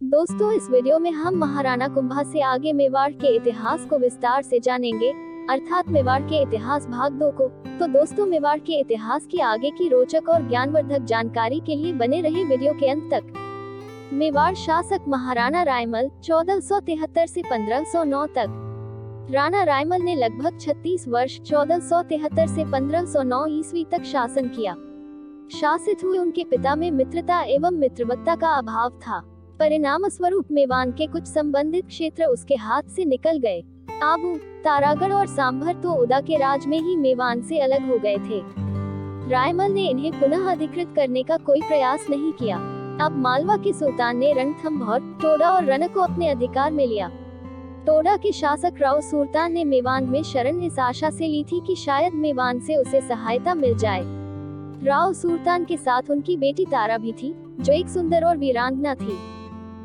दोस्तों, इस वीडियो में हम महाराणा कुंभा से आगे मेवाड़ के इतिहास को विस्तार से जानेंगे, अर्थात मेवाड़ के इतिहास भाग 2 को। तो दोस्तों, मेवाड़ के इतिहास की आगे की रोचक और ज्ञानवर्धक जानकारी के लिए बने रहे वीडियो के अंत तक। मेवाड़ शासक महाराणा रायमल 1473 से 1509 तक। राणा रायमल ने लगभग 36 वर्ष 1473 से 1509 ईस्वी तक शासन किया। शासित हुए उनके पिता में मित्रता एवं मित्रवत्ता का अभाव था। परिणाम स्वरूप मेवान के कुछ संबंधित क्षेत्र उसके हाथ से निकल गए। आबू, तारागढ़ और सांभर तो उदा के राज में ही मेवान से अलग हो गए थे। रायमल ने इन्हें पुनः अधिकृत करने का कोई प्रयास नहीं किया। अब मालवा के सुल्तान ने रणथंभौर, टोडा और रन को अपने अधिकार में लिया। टोडा के शासक राव सुल्तान ने मेवान में शरण इस आशा से ली थी कि शायद मेवान से उसे सहायता मिल जाए। राव सुल्तान के साथ उनकी बेटी तारा भी थी, जो एक सुंदर और वीरांगना थी।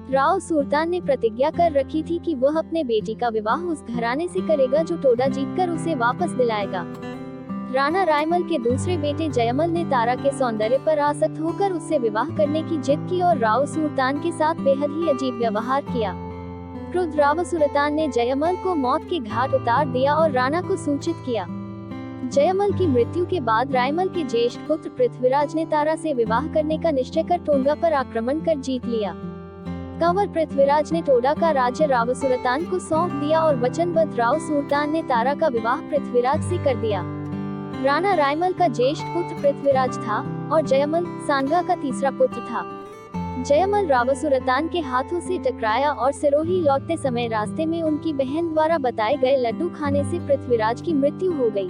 राव सुल्तान ने प्रतिज्ञा कर रखी थी कि वह अपने बेटी का विवाह उस घराने से करेगा जो टोडा जीतकर उसे वापस दिलाएगा। राणा रायमल के दूसरे बेटे जयमल ने तारा के सौंदर्य पर आसक्त होकर उससे विवाह करने की जिद की और राव सुल्तान के साथ बेहद ही अजीब व्यवहार किया। क्रुद्ध राव सुल्तान ने जयमल को मौत के घाट उतार दिया और राणा को सूचित किया। जयमल की मृत्यु के बाद रायमल के ज्येष्ठ पुत्र पृथ्वीराज ने तारा से विवाह करने का निश्चय कर टोंगा पर आक्रमण कर जीत लिया। कंवर पृथ्वीराज ने टोडा का राज्य राव सुल्तान को सौंप दिया और वचनबद्ध राव सुल्तान ने तारा का विवाह पृथ्वीराज से कर दिया। राणा रायमल का ज्येष्ठ पुत्र पृथ्वीराज था और जयमल सांगा का तीसरा पुत्र था। जयमल राव सुल्तान के हाथों से टकराया और सिरोही लौटते समय रास्ते में उनकी बहन द्वारा बताए गए लड्डू खाने से पृथ्वीराज की मृत्यु हो गई।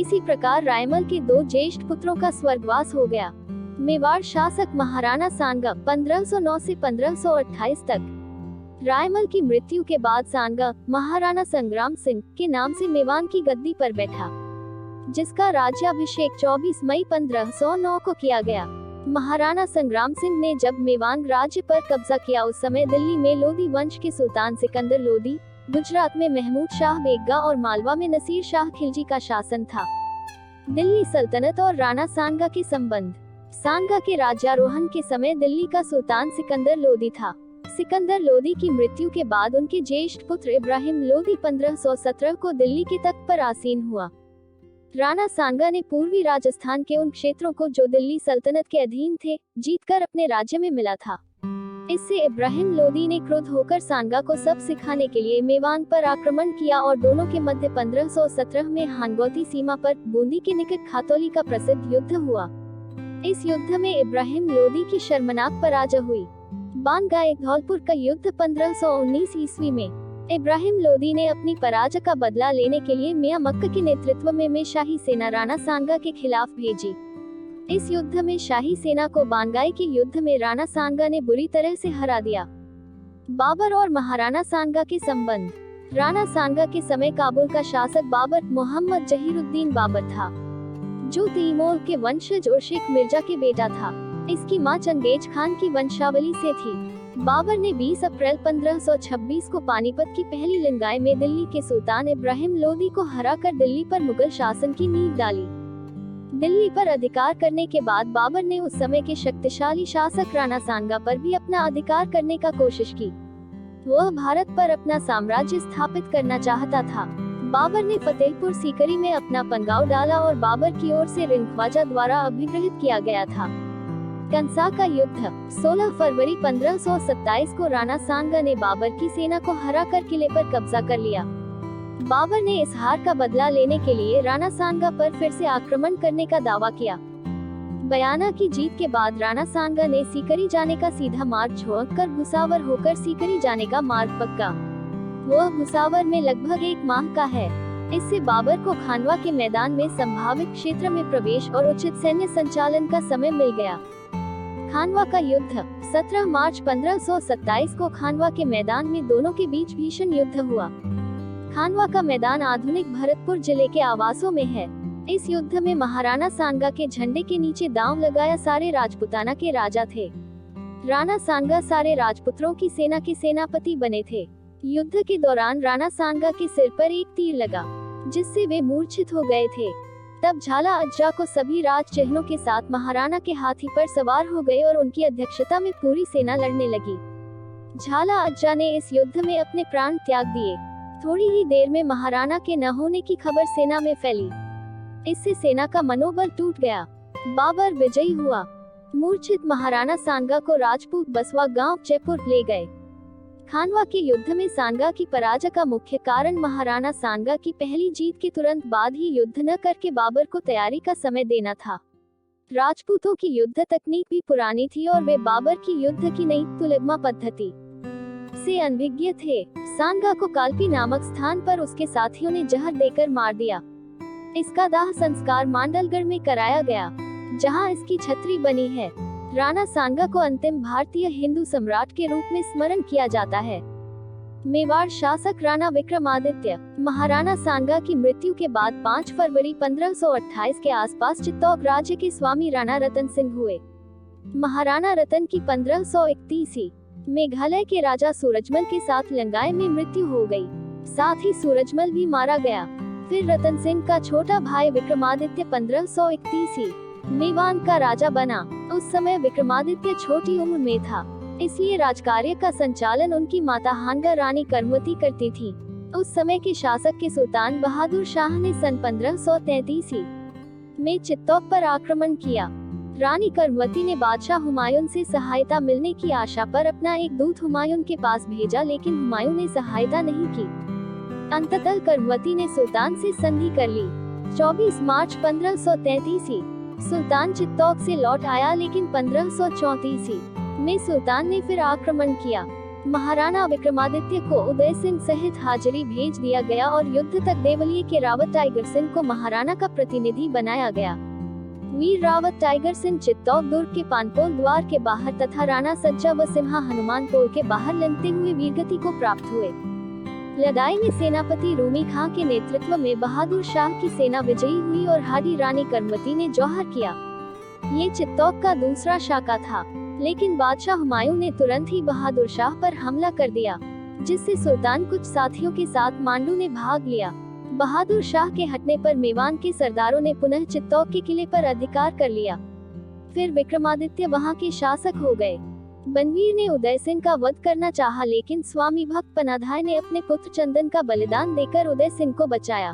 इसी प्रकार रायमल के 2 ज्येष्ठ पुत्रों का स्वर्गवास हो गया। मेवाड़ शासक महाराणा सांगा 1509 से 1528 तक। रायमल की मृत्यु के बाद सांगा महाराणा संग्राम सिंह के नाम से मेवान की गद्दी पर बैठा, जिसका राज्याभिषेक 24 मई 1509 को किया गया। महाराणा संग्राम सिंह ने जब मेवान राज्य पर कब्जा किया, उस समय दिल्ली में लोधी वंश के सुल्तान सिकंदर लोधी, गुजरात में महमूद शाह बेगगा और मालवा में नसीर शाह खिलजी का शासन था। दिल्ली सल्तनत और राणा सांगा के संबंध। सांगा के राज्यारोहण के समय दिल्ली का सुल्तान सिकंदर लोधी था। सिकंदर लोधी की मृत्यु के बाद उनके ज्येष्ठ पुत्र इब्राहिम लोधी 1517 को दिल्ली के तख्त पर आसीन हुआ। राणा सांगा ने पूर्वी राजस्थान के उन क्षेत्रों को जो दिल्ली सल्तनत के अधीन थे, जीतकर अपने राज्य में मिला था। इससे इब्राहिम लोधी ने क्रुद्ध होकर सांगा को सब सिखाने के लिए मेवान पर आक्रमण किया और दोनों के मध्य 1517 में हानगौती सीमा पर बूंदी के निकट खातौली का प्रसिद्ध युद्ध हुआ। इस युद्ध में इब्राहिम लोधी की शर्मनाक पराजय हुई। बानगाय धौलपुर का युद्ध 1519 ईस्वी में इब्राहिम लोधी ने अपनी पराजय का बदला लेने के लिए मियां मक्का के नेतृत्व में शाही सेना राणा सांगा के खिलाफ भेजी। इस युद्ध में शाही सेना को बानगाय के युद्ध में राणा सांगा ने बुरी तरह से हरा दिया। बाबर और महाराणा सांगा के संबंध। राणा सांगा के समय काबुल का शासक बाबर मोहम्मद जहीरुद्दीन बाबर था, जो तैमूर के वंशज उर्शिक मिर्जा के बेटा था। इसकी मां चंगेज खान की वंशावली से थी। बाबर ने 20 अप्रैल 1526 को पानीपत की पहली लड़ाई में दिल्ली के सुल्तान इब्राहिम लोधी को हराकर दिल्ली पर मुगल शासन की नींव डाली। दिल्ली पर अधिकार करने के बाद बाबर ने उस समय के शक्तिशाली शासक राणा सांगा पर भी अपना अधिकार करने का कोशिश की। वह भारत पर अपना साम्राज्य स्थापित करना चाहता था। बाबर ने फतेहपुर सीकरी में अपना पंगाव डाला और बाबर की ओर से रिंख्वाजा द्वारा अभिगृहित किया गया था। कंसा का युद्ध। 16 फरवरी 1527 को राणा सांगा ने बाबर की सेना को हराकर किले पर कब्जा कर लिया। बाबर ने इस हार का बदला लेने के लिए राणा सांगा पर फिर से आक्रमण करने का दावा किया। बयाना की जीत के बाद राणा सांगा ने सीकरी जाने का सीधा मार्ग छोड़कर भुसावर होकर सीकरी जाने का मार्ग पक्का। वह भुसावर में लगभग 1 माह का है। इससे बाबर को खानवा के मैदान में संभावित क्षेत्र में प्रवेश और उचित सैन्य संचालन का समय मिल गया। खानवा का युद्ध। 17 मार्च 1527 को खानवा के मैदान में दोनों के बीच भीषण युद्ध हुआ। खानवा का मैदान आधुनिक भरतपुर जिले के आवासों में है। इस युद्ध में महाराणा सांगा के झंडे के नीचे दांव लगाया सारे राजपुताना के राजा थे। राणा सांगा सारे राजपुत्रों की सेना के सेनापति बने थे। युद्ध के दौरान राणा सांगा के सिर पर एक तीर लगा, जिससे वे मूर्छित हो गए थे। तब झाला अज्जा को सभी राज चिन्हों के साथ महाराणा के हाथी पर सवार हो गए और उनकी अध्यक्षता में पूरी सेना लड़ने लगी। झाला अज्जा ने इस युद्ध में अपने प्राण त्याग दिए। थोड़ी ही देर में महाराणा के न होने की खबर सेना में फैली। इससे सेना का मनोबल टूट गया। बाबर विजयी हुआ। मूर्छित महाराणा सांगा को राजपूत बसवा गांव जयपुर ले गए। खानवा के युद्ध में सांगा की पराजय का मुख्य कारण महाराणा सांगा की पहली जीत के तुरंत बाद ही युद्ध न करके बाबर को तैयारी का समय देना था। राजपूतों की युद्ध तकनीक भी पुरानी थी और वे बाबर की युद्ध की नई तुलगमा पद्धति से अनभिज्ञ थे। सांगा को कालपी नामक स्थान पर उसके साथियों ने जहर देकर मार दिया। इसका दाह संस्कार मांडलगढ़ में कराया गया, जहां इसकी छतरी बनी है। राणा सांगा को अंतिम भारतीय हिंदू सम्राट के रूप में स्मरण किया जाता है। मेवाड़ शासक राणा विक्रमादित्य महाराणा सांगा की मृत्यु के बाद 5 फरवरी 1528 के आसपास चित्तौड़ राज्य के स्वामी राणा रतन सिंह हुए। महाराणा रतन की 1531 मेघालय के राजा सूरजमल के साथ लंगाई में मृत्यु हो गई। साथ ही सूरजमल भी मारा गया। फिर रतन सिंह का छोटा भाई विक्रमादित्य 1531 मेवान का राजा बना। उस समय विक्रमादित्य छोटी उम्र में था, इसलिए राजकार्य का संचालन उनकी माता हानगा रानी करमवती करती थी। उस समय के शासक के सुल्तान बहादुर शाह ने सन 1533 में चित्तौड़ पर आक्रमण किया। रानी करमवती ने बादशाह हुमायूं से सहायता मिलने की आशा पर अपना एक दूत हुमायूं के पास भेजा, लेकिन हुमायूं ने सहायता नहीं की। अंततः करमवती ने सुल्तान से संधि कर ली। 24 मार्च 1533 सुल्तान चित्तौड़ से लौट आया, लेकिन 1534 में सुल्तान ने फिर आक्रमण किया। महाराणा विक्रमादित्य को उदय सिंह सहित हाजिरी भेज दिया गया और युद्ध तक देवलिए के रावत टाइगर सिंह को महाराणा का प्रतिनिधि बनाया गया। वीर रावत टाइगर सिंह चित्तौड़ दुर्ग के पानपोल द्वार के बाहर तथा राणा सज्जा व सिम्हा हनुमान पोल के बाहर लंघते हुए वीरगति को प्राप्त हुए। लड़ाई में सेनापति रूमी खां के नेतृत्व में बहादुर शाह की सेना विजयी हुई और हाडी रानी करमवती ने जौहर किया। ये चित्तौड़ का दूसरा शाखा था, लेकिन बादशाह हुमायूं ने तुरंत ही बहादुर शाह पर हमला कर दिया, जिससे सुल्तान कुछ साथियों के साथ मांडू ने भाग लिया। बहादुर शाह के हटने पर मेवान के सरदारों ने पुनः चित्तौड़ के किले पर अधिकार कर लिया। फिर विक्रमादित्य वहां के शासक हो गए। बनवीर ने उदय सिंह का वध करना चाहा, लेकिन स्वामी भक्त पनाधाय ने अपने पुत्र चंदन का बलिदान देकर उदय सिंह को बचाया।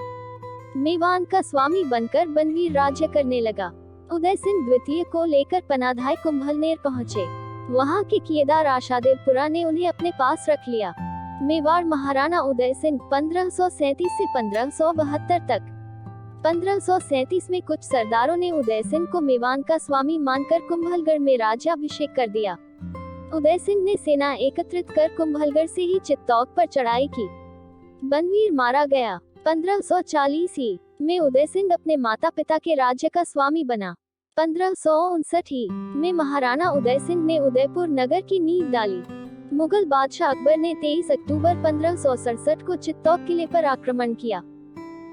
मेवान का स्वामी बनकर बनवीर राज्य करने लगा। उदय सिंह द्वितीय को लेकर पनाधाय कुंभलनेर पहुँचे। वहाँ के किएदार आशादेवपुरा ने उन्हें अपने पास रख लिया। मेवाड़ महाराणा उदय सिंह 1537 से 1572 तक। 1537 में कुछ सरदारों ने उदय सिंह को मेवान का स्वामी मानकर कुंभलगढ़ में राज्याभिषेक कर दिया। उदय सिंह ने सेना एकत्रित कर कुंभलगढ़ से ही चित्तौड़ पर चढ़ाई की। बनवीर मारा गया। 1540 में उदय सिंह अपने माता पिता के राज्य का स्वामी बना। 1559 में महाराणा उदय सिंह ने उदयपुर नगर की नींव डाली। मुगल बादशाह अकबर ने 23 अक्टूबर 1567 को चित्तौड़ किले पर आक्रमण किया।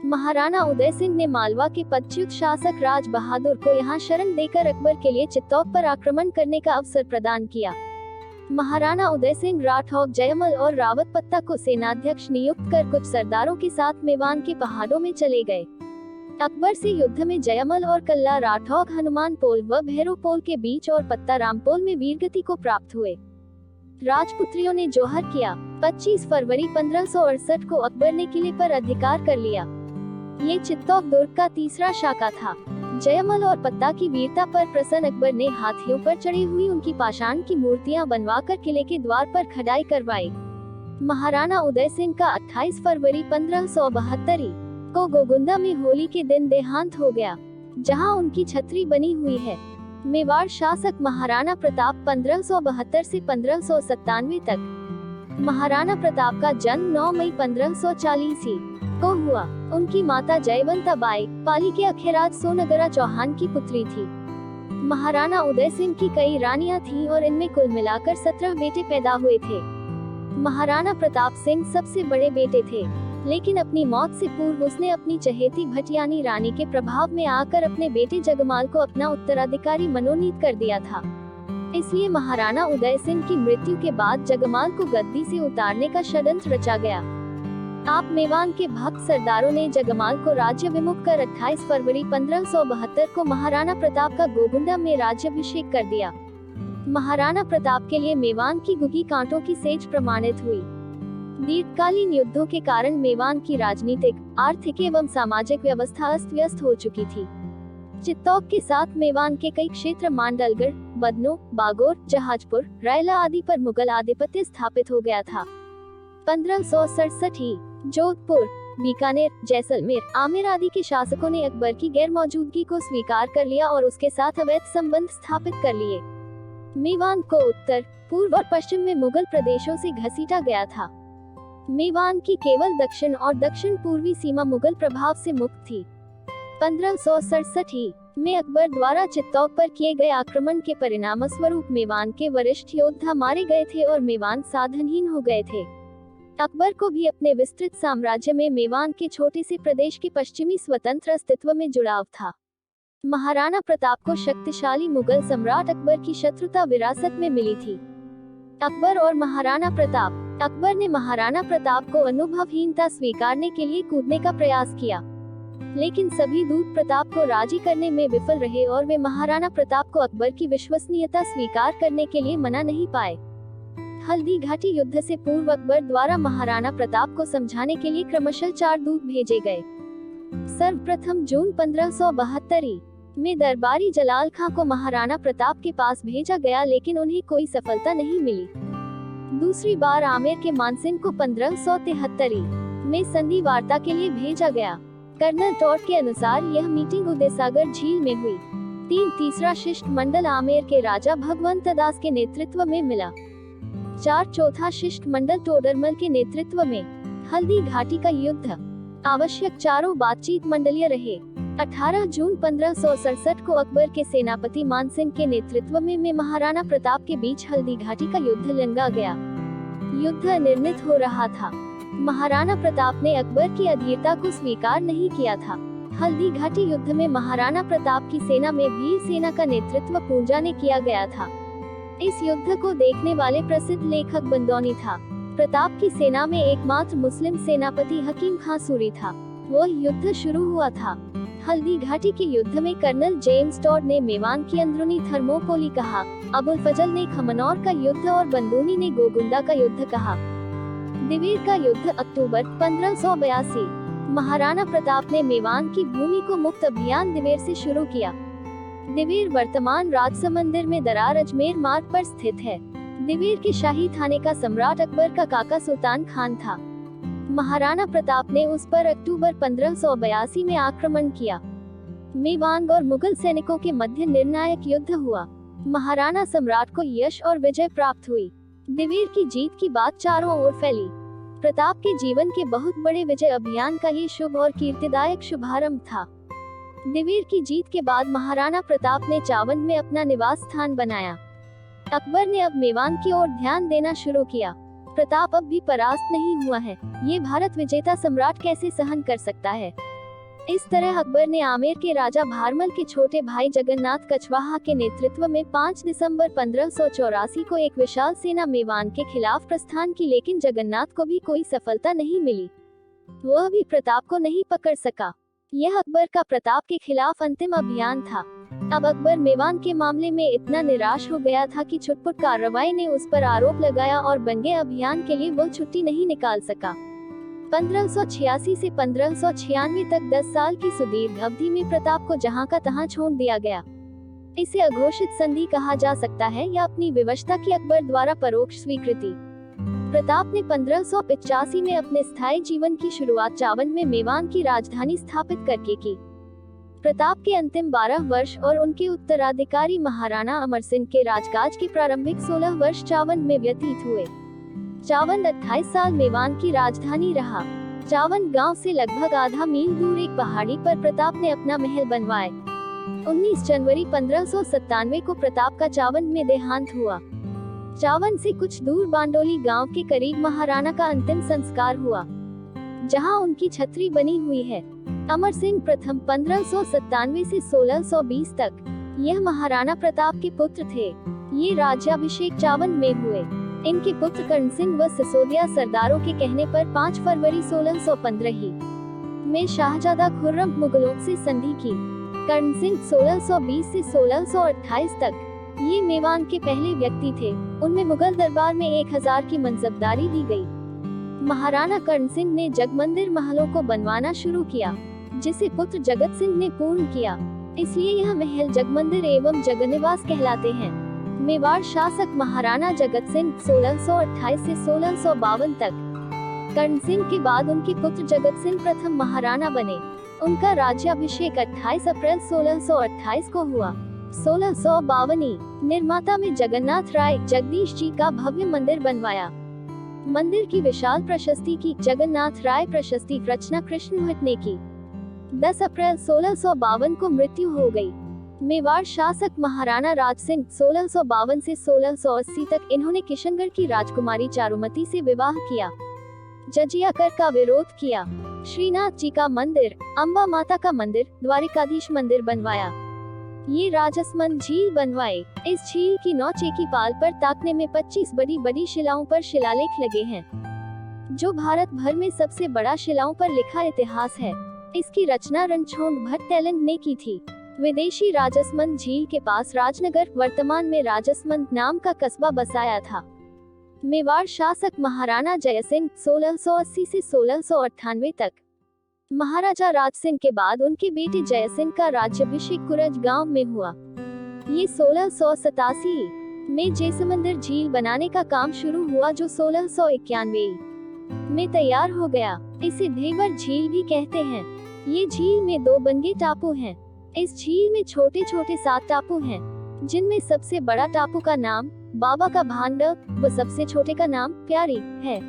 महाराणा उदय सिंह ने मालवा के पदच्युत शासक राज बहादुर को यहाँ शरण देकर अकबर के लिए चित्तौड़ पर आक्रमण करने का अवसर प्रदान किया। महाराणा उदय सिंह राठौर जयमल और रावत पत्ता को सेनाध्यक्ष नियुक्त कर कुछ सरदारों के साथ मेवान के पहाड़ों में चले गए। अकबर से युद्ध में जयमल और कल्ला राठौर हनुमान पोल व भैरव पोल के बीच और पत्ता रामपोल में वीरगति को प्राप्त हुए। राजपुत्रियों ने जौहर किया। 25 फरवरी 1568 को अकबर ने किले पर अधिकार कर लिया। ये चित्तौड़ दुर्ग का तीसरा शाखा था। जयमल और पत्ता की वीरता पर प्रसन्न अकबर ने हाथियों पर चढ़ी हुई उनकी पाषाण की मूर्तियां बनवाकर किले के द्वार पर खड़ाई करवाई। महाराणा उदय सिंह का 28 फरवरी 1572 को गोगुंदा में होली के दिन देहांत हो गया, जहां उनकी छतरी बनी हुई है। मेवाड़ शासक महाराणा प्रताप 1572 से 1597 तक। महाराणा प्रताप का जन्म 9 मई 1540 को हुआ। उनकी माता जयवंता बाई पाली के अखेराज सोनगरा चौहान की पुत्री थी। महाराणा उदय सिंह की कई रानियां थीं और इनमें कुल मिलाकर 17 बेटे पैदा हुए थे। महाराणा प्रताप सिंह सबसे बड़े बेटे थे, लेकिन अपनी मौत से पूर्व उसने अपनी चहेती भटियानी रानी के प्रभाव में आकर अपने बेटे जगमाल को अपना उत्तराधिकारी मनोनीत कर दिया था। इसलिए महाराणा उदय सिंह की मृत्यु के बाद जगमाल को गद्दी से उतारने का षड्यंत्र रचा गया। आप मेवान के भक्त सरदारों ने जगमाल को राज्य विमुख कर 28 फरवरी 1572 को महाराणा प्रताप का गोगुंडा में राज्याभिषेक कर दिया। महाराणा प्रताप के लिए मेवान की गुगी कांटों की सेज प्रमाणित हुई। दीर्घकालीन युद्धों के कारण मेवान की राजनीतिक, आर्थिक एवं सामाजिक व्यवस्था अस्त व्यस्त हो चुकी थी। चित्तौड़ के साथ मेवान के कई क्षेत्र मांडलगढ़, बदनों, बागोर, जहाजपुर, रायला आदि पर मुगल आधिपत्य स्थापित हो गया था। 1567 ही जोधपुर, बीकानेर, जैसलमेर, आमेर आदि के शासकों ने अकबर की गैर मौजूदगी को स्वीकार कर लिया और उसके साथ अवैध संबंध स्थापित कर लिए। मेवान को उत्तर, पूर्व और पश्चिम में मुगल प्रदेशों से घसीटा गया था। मेवान की केवल दक्षिण और दक्षिण पूर्वी सीमा मुगल प्रभाव से मुक्त थी। 1567 में अकबर द्वारा चित्तौड़ पर किए गए आक्रमण के परिणामस्वरूप मेवान के वरिष्ठ योद्धा मारे गए थे और मेवान साधनहीन हो गए थे। अकबर को भी अपने विस्तृत साम्राज्य में मेवान के छोटे से प्रदेश के पश्चिमी स्वतंत्र अस्तित्व में जुड़ाव था। महाराणा प्रताप को शक्तिशाली मुगल सम्राट अकबर की शत्रुता विरासत में मिली थी। अकबर और महाराणा प्रताप। अकबर ने महाराणा प्रताप को अनुभवहीनता स्वीकारने के लिए कूदने का प्रयास किया, लेकिन सभी दूत प्रताप को राजी करने में विफल रहे और वे महाराणा प्रताप को अकबर की विश्वसनीयता स्वीकार करने के लिए मना नहीं पाए। हल्दी घाटी युद्ध से पूर्व अकबर द्वारा महाराणा प्रताप को समझाने के लिए क्रमशः 4 दूत भेजे गए। सर्वप्रथम जून 1572 में दरबारी जलाल खां को महाराणा प्रताप के पास भेजा गया, लेकिन उन्हें कोई सफलता नहीं मिली। दूसरी बार आमेर के मानसिंह को 1573 में संधि वार्ता के लिए भेजा गया। कर्नल टॉड के अनुसार यह मीटिंग उदयसागर झील में हुई। तीसरा शिष्टमंडल आमेर के राजा भगवंत दास के नेतृत्व में मिला। चौथा शिष्टमंडल टोडरमल के नेतृत्व में। हल्दी घाटी का युद्ध। आवश्यक चारों बातचीत मंडलीय रहे। 18 जून 1567 को अकबर के सेनापति मानसिंह के नेतृत्व में महाराणा प्रताप के बीच हल्दी घाटी का युद्ध लंगा गया। युद्ध अनिर्णित हो रहा था। महाराणा प्रताप ने अकबर की अधीरता को स्वीकार नहीं किया था। हल्दी घाटी युद्ध में महाराणा प्रताप की सेना में वीर सेना का नेतृत्व पूंजा ने किया गया था। इस युद्ध को देखने वाले प्रसिद्ध लेखक बंदौनी था। प्रताप की सेना में एकमात्र मुस्लिम सेनापति हकीम खां सूरी था। वह युद्ध शुरू हुआ था। हल्दी घाटी के युद्ध में कर्नल जेम्स टॉड ने मेवान की अंदरूनी थर्मोपोली कहा, अबुल फजल ने खमनौर का युद्ध और बंदूनी ने गोगुंडा का युद्ध कहा। दिवेर का युद्ध अक्टूबर 1582। महाराणा प्रताप ने मेवान की भूमि को मुक्त अभियान दिवेर से शुरू किया। दिवेर वर्तमान राजसमंदिर में दरार अजमेर मार्ग पर स्थित है। दिवेर के शाही थाने का सम्राट अकबर का काका सुल्तान खान था। महाराणा प्रताप ने उस पर अक्टूबर 1582 में आक्रमण किया। मेवान और मुगल सैनिकों के मध्य निर्णायक युद्ध हुआ। महाराणा सम्राट को यश और विजय प्राप्त हुई। दिवेर की जीत की बात चारों ओर फैली। प्रताप के जीवन के बहुत बड़े विजय अभियान का ये शुभ और कीर्तिदायक शुभारंभ था। दिवेर की जीत के बाद महाराणा प्रताप ने चावंद में अपना निवास स्थान बनाया। अकबर ने अब मेवान की ओर ध्यान देना शुरू किया। प्रताप अब भी परास्त नहीं हुआ है। ये भारत विजेता सम्राट कैसे सहन कर सकता है। इस तरह अकबर ने आमेर के राजा भारमल के छोटे भाई जगन्नाथ कछवाहा के नेतृत्व में 5 दिसंबर 1584 को एक विशाल सेना मेवान के खिलाफ प्रस्थान की, लेकिन जगन्नाथ को भी कोई सफलता नहीं मिली। वह भी प्रताप को नहीं पकड़ सका। यह अकबर का प्रताप के खिलाफ अंतिम अभियान था। अब अकबर मेवान के मामले में इतना निराश हो गया था कि छुटपुट कार्रवाई ने उस पर आरोप लगाया और बनगे अभियान के लिए वो छुट्टी नहीं निकाल सका। 1586 से 1596 तक 10 साल की सुदीर्घ अवधि में प्रताप को जहां का तहां छोड़ दिया गया। इसे अघोषित संधि कहा जा सकता है या अपनी विवशता की अकबर द्वारा परोक्ष स्वीकृति। प्रताप ने 1585 में अपने स्थायी जीवन की शुरुआत चावंद में मेवान की राजधानी स्थापित करके की। प्रताप के अंतिम 12 वर्ष और उनके उत्तराधिकारी महाराणा अमर सिंह के राजकाज के प्रारंभिक 16 वर्ष चावंद में व्यतीत हुए। चावंद 28 साल मेवान की राजधानी रहा। चावंद गांव से लगभग आधा मील दूर एक पहाड़ी पर प्रताप ने अपना महल बनवाए। 19 जनवरी 1597 को प्रताप का चावंद में देहांत हुआ। चावंद से कुछ दूर बांडोली गांव के करीब महाराणा का अंतिम संस्कार हुआ, जहां उनकी छतरी बनी हुई है। अमर सिंह प्रथम 1597 से 1620 तक यह महाराणा प्रताप के पुत्र थे। ये राज्याभिषेक चावंद में हुए। इनके पुत्र कर्ण सिंह व सिसोदिया सरदारों के कहने पर 5 फरवरी 1615 में शाहजादा खुर्रम मुगलों से संधि की। कर्ण सिंह 1620 से 1628 तक ये मेवाड़ के पहले व्यक्ति थे। उनमें मुगल दरबार में 1000 की मनसबदारी दी गई। महाराणा कर्ण सिंह ने जगमंदिर महलों को बनवाना शुरू किया, जिसे पुत्र जगत सिंह ने पूर्ण किया। इसलिए यह महल जगमंदिर एवं जगनिवास कहलाते हैं। मेवाड़ शासक महाराणा जगत सिंह 1628 से 1652 तक। कर्ण सिंह के बाद उनके पुत्र जगत सिंह प्रथम महाराणा बने। उनका राज्याभिषेक 28 अप्रैल 1628 को हुआ। 1652 निर्माता में जगन्नाथ राय जगदीश जी का भव्य मंदिर बनवाया। मंदिर की विशाल प्रशस्ति की जगन्नाथ राय प्रशस्ति रचना कृष्ण भट्ट ने की। 10 अप्रैल 1652 को मृत्यु हो गई। मेवाड़ शासक महाराणा राज सिंह 1652 से 1680 तक इन्होंने किशनगढ़ की राजकुमारी चारुमती से विवाह किया। जजिया कर का विरोध किया। श्रीनाथ जी का मंदिर, अम्बा माता का मंदिर, द्वारिकाधीश मंदिर बनवाया। ये राजसमंद झील बनवाए। इस झील की नौचे की पाल पर ताकने में 25 बड़ी बड़ी शिलाओं पर शिलालेख लगे हैं, जो भारत भर में सबसे बड़ा शिलाओं पर लिखा इतिहास है। इसकी रचना रणछोड़ भट्ट तेलंग ने की थी। विदेशी राजसमंद झील के पास राजनगर, वर्तमान में राजसमंद नाम का कस्बा बसाया था। मेवाड़ शासक महाराणा जयसिंह 1680 से 1698 तक। महाराजा राज सिंह के बाद उनके बेटे जयसिंह का राज्याभिषेक कुरज गांव में हुआ। ये 1687 में जैसमंदिर झील बनाने का काम शुरू हुआ, जो 1691 में तैयार हो गया। इसे धेवर झील भी कहते हैं। ये झील में 2 बनगे टापू हैं। इस झील में छोटे छोटे 7 टापू हैं, जिनमें सबसे बड़ा टापू का नाम बाबा का भांड व सबसे छोटे का नाम प्यारी है,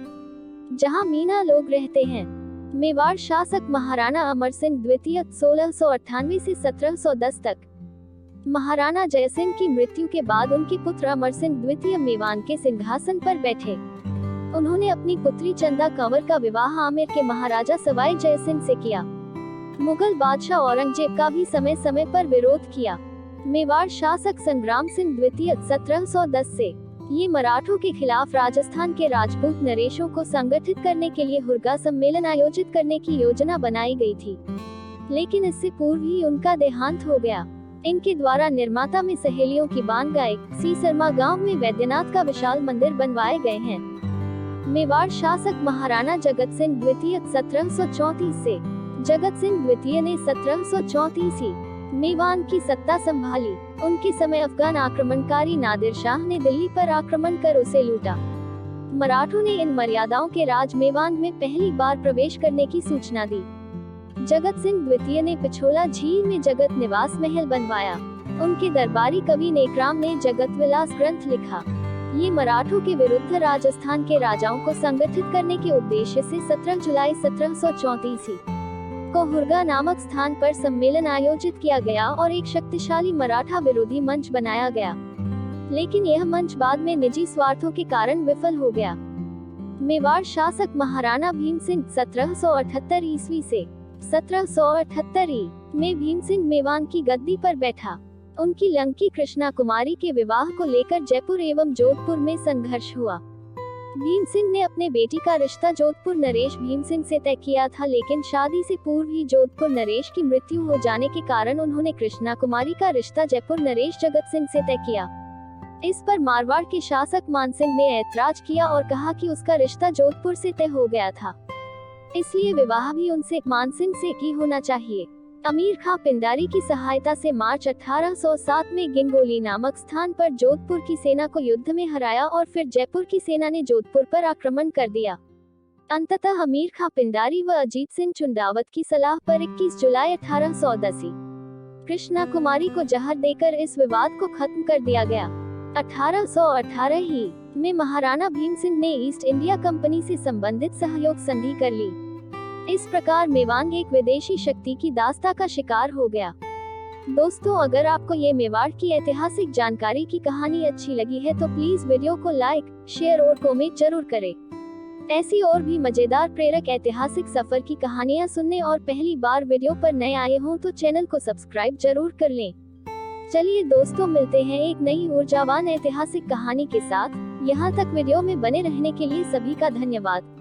जहां मीना लोग रहते हैं। मेवाड़ शासक महाराणा अमर सिंह द्वितीय 1698 से 1710 तक। महाराणा जयसिंह की मृत्यु के बाद उनके पुत्र अमर सिंह द्वितीय मेवाड़ के सिंहासन पर बैठे। उन्होंने अपनी पुत्री चंदा कंवर का विवाह आमेर के महाराजा सवाई जयसिंह से किया। मुगल बादशाह औरंगजेब का भी समय समय पर विरोध किया। मेवाड़ शासक संग्राम सिंह द्वितीय 1710 से ये मराठों के खिलाफ राजस्थान के राजपूत नरेशों को संगठित करने के लिए हुरगा सम्मेलन आयोजित करने की योजना बनाई गई थी, लेकिन इससे पूर्व ही उनका देहांत हो गया। इनके द्वारा निर्माता में सहेलियों की बान गाय सीसरमा गांव में वैद्यनाथ का विशाल मंदिर बनवाए गए हैं। मेवाड़ शासक महाराणा जगत सिंह द्वितीय 1734 से। जगत सिंह द्वितीय ने 1734 मेवाड़ की सत्ता संभाली। उनके समय अफगान आक्रमणकारी नादिर शाह ने दिल्ली पर आक्रमण कर उसे लूटा। मराठों ने इन मर्यादाओं के राज मेवाड़ में पहली बार प्रवेश करने की सूचना दी। जगत सिंह द्वितीय ने पिछोला झील में जगत निवास महल बनवाया। उनके दरबारी कवि नेकराम ने जगत विलास ग्रंथ लिखा। ये मराठों के विरुद्ध राजस्थान के राजाओं को संगठित करने के उद्देश्य से 17 जुलाई 1734 को हुरगा नामक स्थान पर सम्मेलन आयोजित किया गया और एक शक्तिशाली मराठा विरोधी मंच बनाया गया, लेकिन यह मंच बाद में निजी स्वार्थों के कारण विफल हो गया। मेवाड़ शासक महाराणा भीम सिंह 1778 ईस्वी से 1778 में भीम सिंह मेवाड़ की गद्दी पर बैठा। उनकी लंकी कृष्णा कुमारी के विवाह को लेकर जयपुर एवं जोधपुर में संघर्ष हुआ। भीम सिंह ने अपने बेटी का रिश्ता जोधपुर नरेश भीम सिंह से तय किया था, लेकिन शादी से पूर्व ही जोधपुर नरेश की मृत्यु हो जाने के कारण उन्होंने कृष्णा कुमारी का रिश्ता जयपुर नरेश जगत सिंह से तय किया। इस पर मारवाड़ के शासक मानसिंह ने ऐतराज किया और कहा कि उसका रिश्ता जोधपुर से तय हो गया था, इसलिए विवाह भी उनसे मानसिंह से की होना चाहिए। अमीर खां पिंडारी की सहायता से मार्च 1807 में गिंगोली नामक स्थान पर जोधपुर की सेना को युद्ध में हराया और फिर जयपुर की सेना ने जोधपुर पर आक्रमण कर दिया। अंततः अमीर खां पिंडारी व अजीत सिंह चुंडावत की सलाह पर 21 जुलाई 1810 कृष्णा कुमारी को जहर देकर इस विवाद को खत्म कर दिया गया। 1818 ही में महाराणा भीम सिंह ने ईस्ट इंडिया कंपनी से संबंधित सहयोग संधि कर ली। इस प्रकार मेवाड़ एक विदेशी शक्ति की दास्ता का शिकार हो गया। दोस्तों, अगर आपको ये मेवाड़ की ऐतिहासिक जानकारी की कहानी अच्छी लगी है तो प्लीज वीडियो को लाइक, शेयर और कमेंट जरूर करें। ऐसी और भी मजेदार प्रेरक ऐतिहासिक सफर की कहानियाँ सुनने और पहली बार वीडियो पर नए आए हों तो चैनल को सब्सक्राइब जरूर कर लें। चलिए दोस्तों, मिलते हैं एक नई ऊर्जावान ऐतिहासिक कहानी के साथ। यहाँ तक वीडियो में बने रहने के लिए सभी का धन्यवाद।